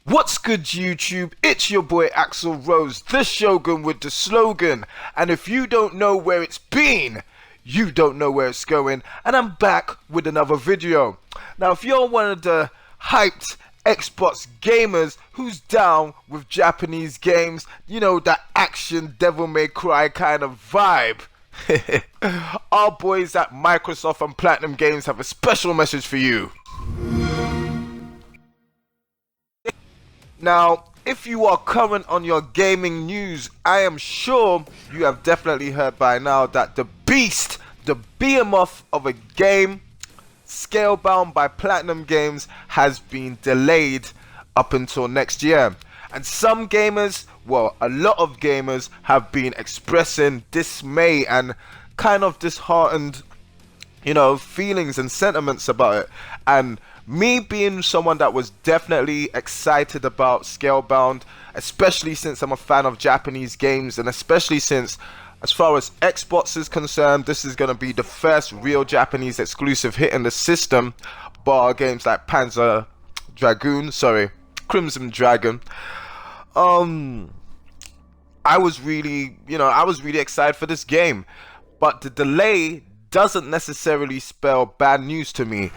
What's good, YouTube? It's your boy Axel Rose, the Shogun with the slogan. And if you don't know where it's been, you don't know where it's going. And I'm back with another video. Now, if you're one of the hyped Xbox gamers who's down with Japanese games, you know, that action Devil May Cry kind of vibe, our boys at Microsoft and Platinum Games have a special message for you. Now, if you are current on your gaming news, I am sure you have definitely heard by now that the beast, the behemoth of a game, Scalebound by Platinum Games, has been delayed up until next year. And some gamers, well, a lot of gamers have been expressing dismay and kind of disheartened, you know, feelings and sentiments about it. And me being someone that was definitely excited about Scalebound, especially since I'm a fan of Japanese games, and especially since, as far as Xbox is concerned, this is going to be the first real Japanese exclusive hit in the system, bar games like Crimson Dragon. I was really excited for this game, but the delay doesn't necessarily spell bad news to me.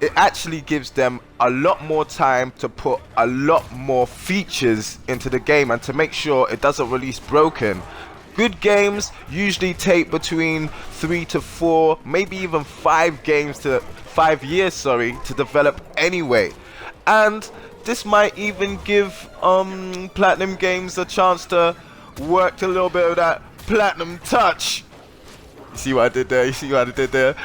It actually gives them a lot more time to put a lot more features into the game and to make sure it doesn't release broken. Good games usually take between 3 to 4, maybe even 5 years to develop anyway. And this might even give Platinum Games a chance to work a little bit of that platinum touch. You see what I did there?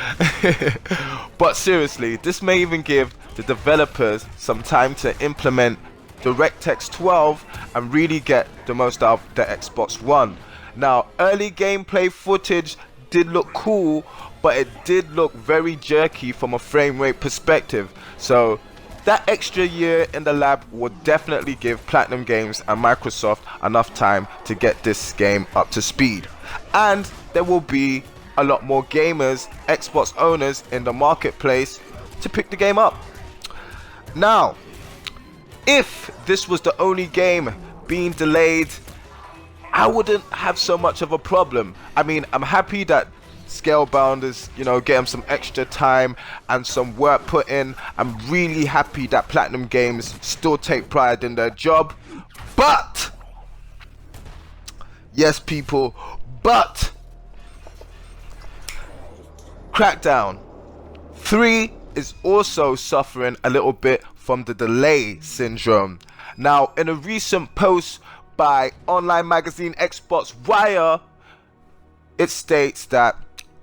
But seriously, this may even give the developers some time to implement DirectX 12 and really get the most out of the Xbox One. Now, early gameplay footage did look cool, but it did look very jerky from a frame rate perspective. So that extra year in the lab would definitely give Platinum Games and Microsoft enough time to get this game up to speed. And there will be a lot more gamers, Xbox owners in the marketplace to pick the game up. Now, if this was the only game being delayed, I wouldn't have so much of a problem. I mean, I'm happy that Scalebound is, getting some extra time and some work put in. I'm really happy that Platinum Games still take pride in their job. But, yes people, but Crackdown 3 is also suffering a little bit from the delay syndrome. Now, in a recent post by online magazine Xbox Wire, it states that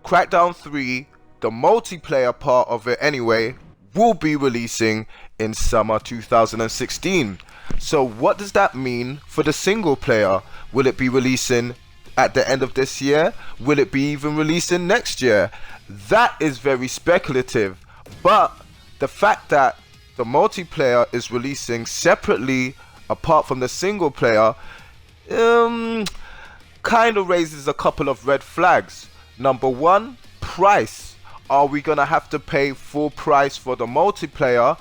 Crackdown 3, the multiplayer part of it anyway, will be releasing in summer 2016. So what does that mean for the single player? Will it be releasing at the end of this year? Will it be even releasing next year? That is very speculative, but the fact that the multiplayer is releasing separately apart from the single player kind of raises a couple of red flags. Number one, price. Are we gonna have to pay full price for the multiplayer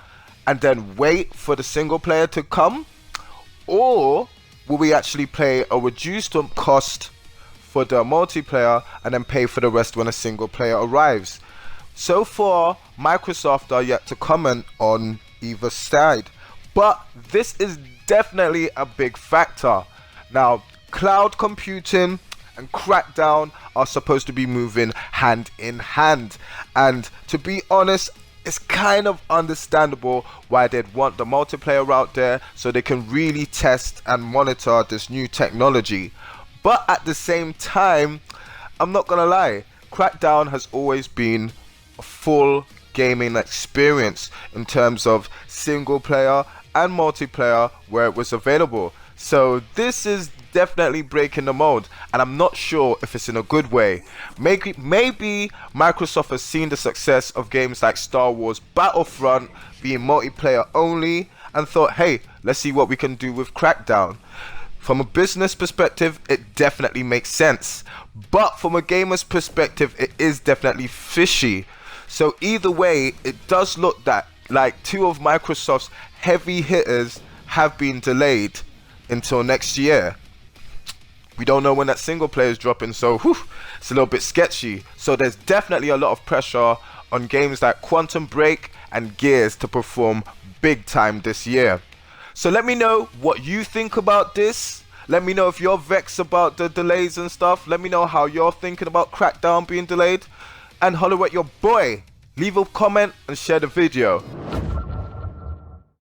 and then wait for the single player to come? Or will we actually pay a reduced cost for the multiplayer and then pay for the rest when a single player arrives? So far, Microsoft are yet to comment on either side, but this is definitely a big factor. Now, cloud computing and Crackdown are supposed to be moving hand in hand, and to be honest, it's kind of understandable why they'd want the multiplayer out there so they can really test and monitor this new technology. But at the same time, I'm not gonna lie, Crackdown has always been a full gaming experience in terms of single player and multiplayer where it was available. So this is definitely breaking the mold, and I'm not sure if it's in a good way. Maybe Microsoft has seen the success of games like Star Wars Battlefront being multiplayer only and thought, hey, let's see what we can do with Crackdown. From a business perspective, it definitely makes sense, but from a gamer's perspective, it is definitely fishy. So either way, it does look that like two of Microsoft's heavy hitters have been delayed until next year. We don't know when that single player is dropping, so it's a little bit sketchy. So there's definitely a lot of pressure on games like Quantum Break and Gears to perform big time this year. So let me know what you think about this. Let me know if you're vexed about the delays and stuff. Let me know how you're thinking about Crackdown being delayed. And holler at your boy. Leave a comment and share the video.